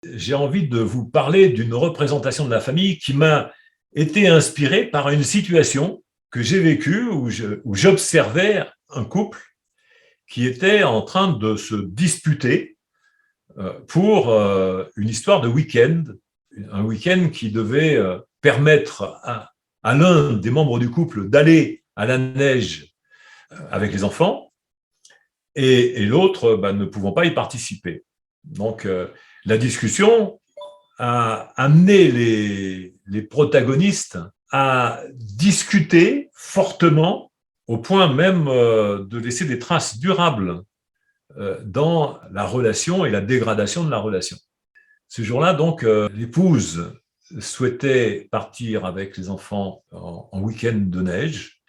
J'ai envie de vous parler d'une représentation de la famille qui m'a été inspirée par une situation que j'ai vécue où j'observais un couple qui était en train de se disputer pour une histoire de week-end, un week-end qui devait permettre à l'un des membres du couple d'aller à la neige avec les enfants et l'autre ne pouvant pas y participer. Donc, la discussion a amené les protagonistes à discuter fortement au point même de laisser des traces durables dans la relation et la dégradation de la relation. Ce jour-là, donc, l'épouse souhaitait partir avec les enfants en week-end de neige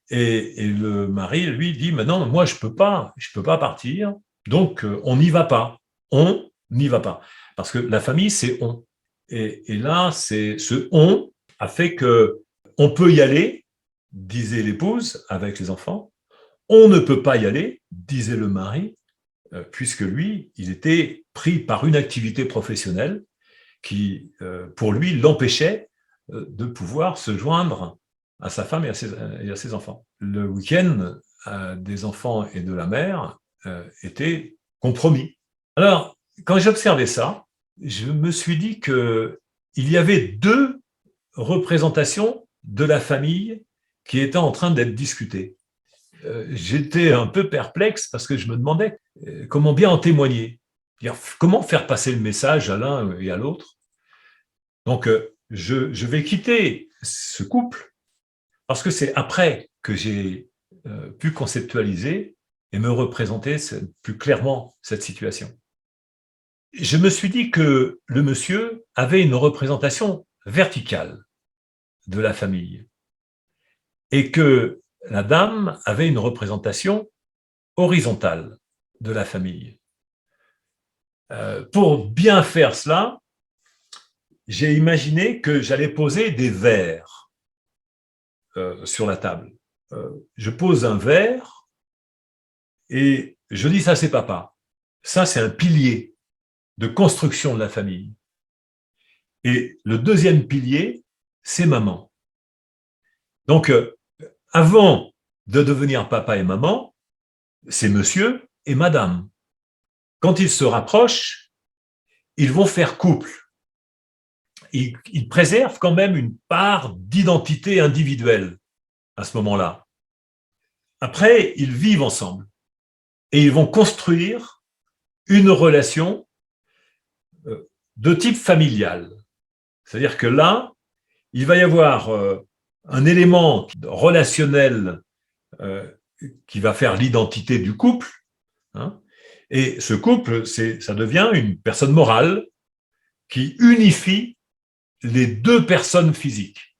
et le mari, lui, dit « Mais non, moi, je peux pas partir, donc on n'y va pas. On n'y va pas. » Parce que la famille, c'est « on ». Et là, ce « on » a fait que on peut y aller, disait l'épouse avec les enfants. On ne peut pas y aller, disait le mari, puisque lui, il était pris par une activité professionnelle qui, pour lui, l'empêchait de pouvoir se joindre à sa femme et à ses enfants. Le week-end des enfants et de la mère était compromis. Alors, quand j'observais ça, je me suis dit qu'il y avait deux représentations de la famille qui étaient en train d'être discutées. J'étais un peu perplexe parce que je me demandais comment bien en témoigner, comment faire passer le message à l'un et à l'autre. Donc, je vais quitter ce couple parce que c'est après que j'ai pu conceptualiser et me représenter plus clairement cette situation. Je me suis dit que le monsieur avait une représentation verticale de la famille et que la dame avait une représentation horizontale de la famille. Pour bien faire cela, j'ai imaginé que j'allais poser des verres sur la table. Je pose un verre et je dis « ça c'est papa ». Ça c'est un pilier de construction de la famille. Et le deuxième pilier, c'est maman. Donc, avant de devenir papa et maman, c'est monsieur et madame. Quand ils se rapprochent, ils vont faire couple. Ils préservent quand même une part d'identité individuelle à ce moment-là. Après, ils vivent ensemble et ils vont construire une relation de type familial. C'est-à-dire que là, il va y avoir un élément relationnel qui va faire l'identité du couple, hein, et ce couple, ça devient une personne morale qui unifie les deux personnes physiques.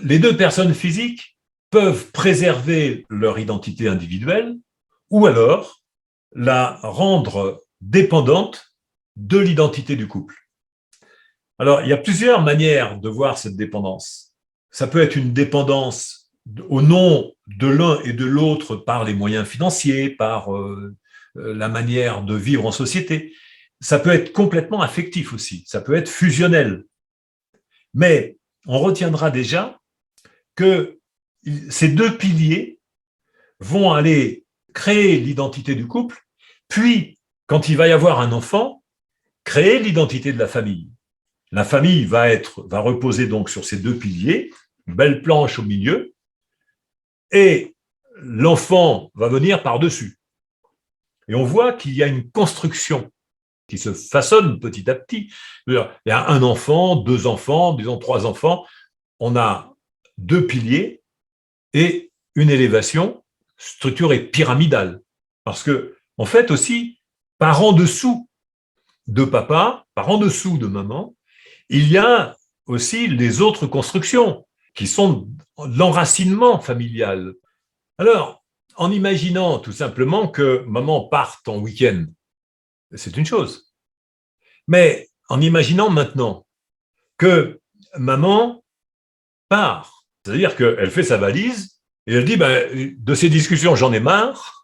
Les deux personnes physiques peuvent préserver leur identité individuelle ou alors la rendre dépendante de l'identité du couple. Alors, il y a plusieurs manières de voir cette dépendance. Ça peut être une dépendance au nom de l'un et de l'autre par les moyens financiers, par la manière de vivre en société. Ça peut être complètement affectif aussi, ça peut être fusionnel. Mais on retiendra déjà que ces deux piliers vont aller créer l'identité du couple, puis, quand il va y avoir un enfant, créer l'identité de la famille. La famille va reposer donc sur ces deux piliers, une belle planche au milieu, et l'enfant va venir par-dessus. Et on voit qu'il y a une construction qui se façonne petit à petit. Il y a un enfant, deux enfants, disons trois enfants. On a deux piliers et une élévation structurée pyramidale. Parce que, en fait, aussi, par en dessous de papa, par en dessous de maman, il y a aussi les autres constructions qui sont l'enracinement familial. Alors, en imaginant tout simplement que maman parte en week-end, c'est une chose. Mais en imaginant maintenant que maman part, c'est-à-dire qu'elle fait sa valise et elle dit de ces discussions, j'en ai marre,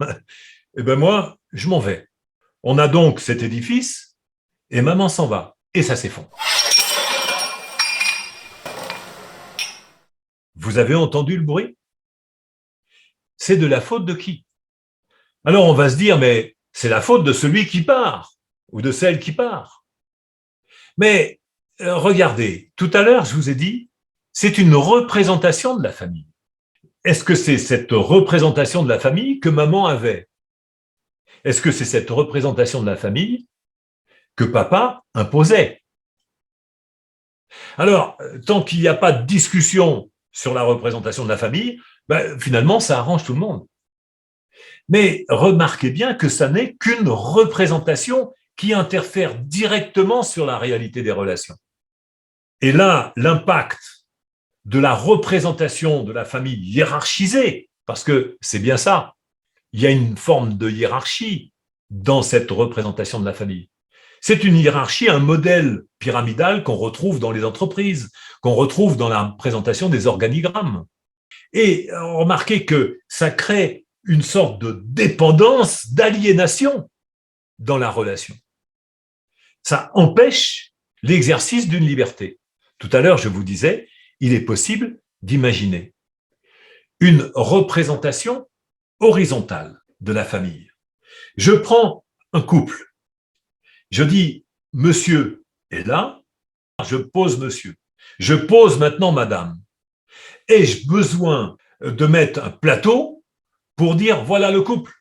et moi, je m'en vais. On a donc cet édifice et maman s'en va. et ça s'effondre. Vous avez entendu le bruit? C'est de la faute de qui? Alors on va se dire, mais c'est la faute de celui qui part ou de celle qui part. Mais regardez, tout à l'heure, je vous ai dit, c'est une représentation de la famille. Est-ce que c'est cette représentation de la famille que maman avait? Est-ce que c'est cette représentation de la famille que papa imposait? Alors, tant qu'il n'y a pas de discussion sur la représentation de la famille, ben, finalement, ça arrange tout le monde. Mais remarquez bien que ça n'est qu'une représentation qui interfère directement sur la réalité des relations. Et là, l'impact de la représentation de la famille hiérarchisée, parce que c'est bien ça, il y a une forme de hiérarchie dans cette représentation de la famille. C'est une hiérarchie, un modèle pyramidal qu'on retrouve dans les entreprises, qu'on retrouve dans la présentation des organigrammes. Et remarquez que ça crée une sorte de dépendance, d'aliénation dans la relation. Ça empêche l'exercice d'une liberté. Tout à l'heure, je vous disais, il est possible d'imaginer une représentation horizontale de la famille. Je prends un couple. Je dis, monsieur est là, je pose monsieur. Je pose maintenant madame. Ai-je besoin de mettre un plateau pour dire voilà le couple,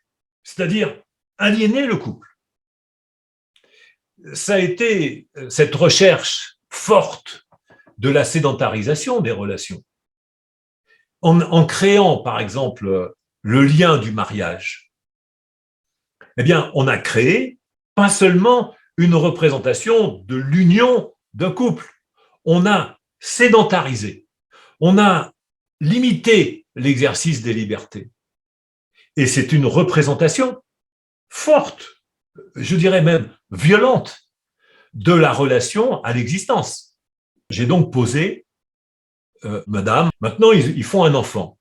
c'est-à-dire aliéner le couple? Ça a été cette recherche forte de la sédentarisation des relations. En créant, par exemple, le lien du mariage, eh bien, on a créé pas seulement une représentation de l'union d'un couple, on a sédentarisé, on a limité l'exercice des libertés. Et c'est une représentation forte, je dirais même violente, de la relation à l'existence. J'ai donc posé, madame, maintenant ils font un enfant.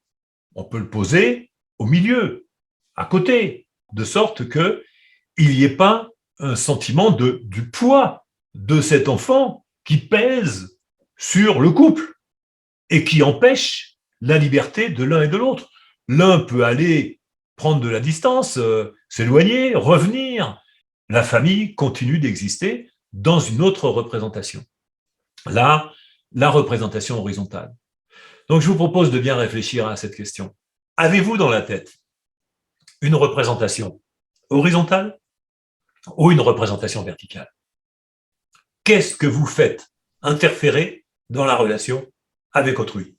On peut le poser au milieu, à côté, de sorte qu'il n'y ait pas un sentiment du poids de cet enfant qui pèse sur le couple et qui empêche la liberté de l'un et de l'autre. L'un peut aller prendre de la distance, s'éloigner, revenir. La famille continue d'exister dans une autre représentation. Là, la représentation horizontale. Donc, je vous propose de bien réfléchir à cette question. Avez-vous dans la tête une représentation horizontale ou une représentation verticale? Qu'est-ce que vous faites interférer dans la relation avec autrui?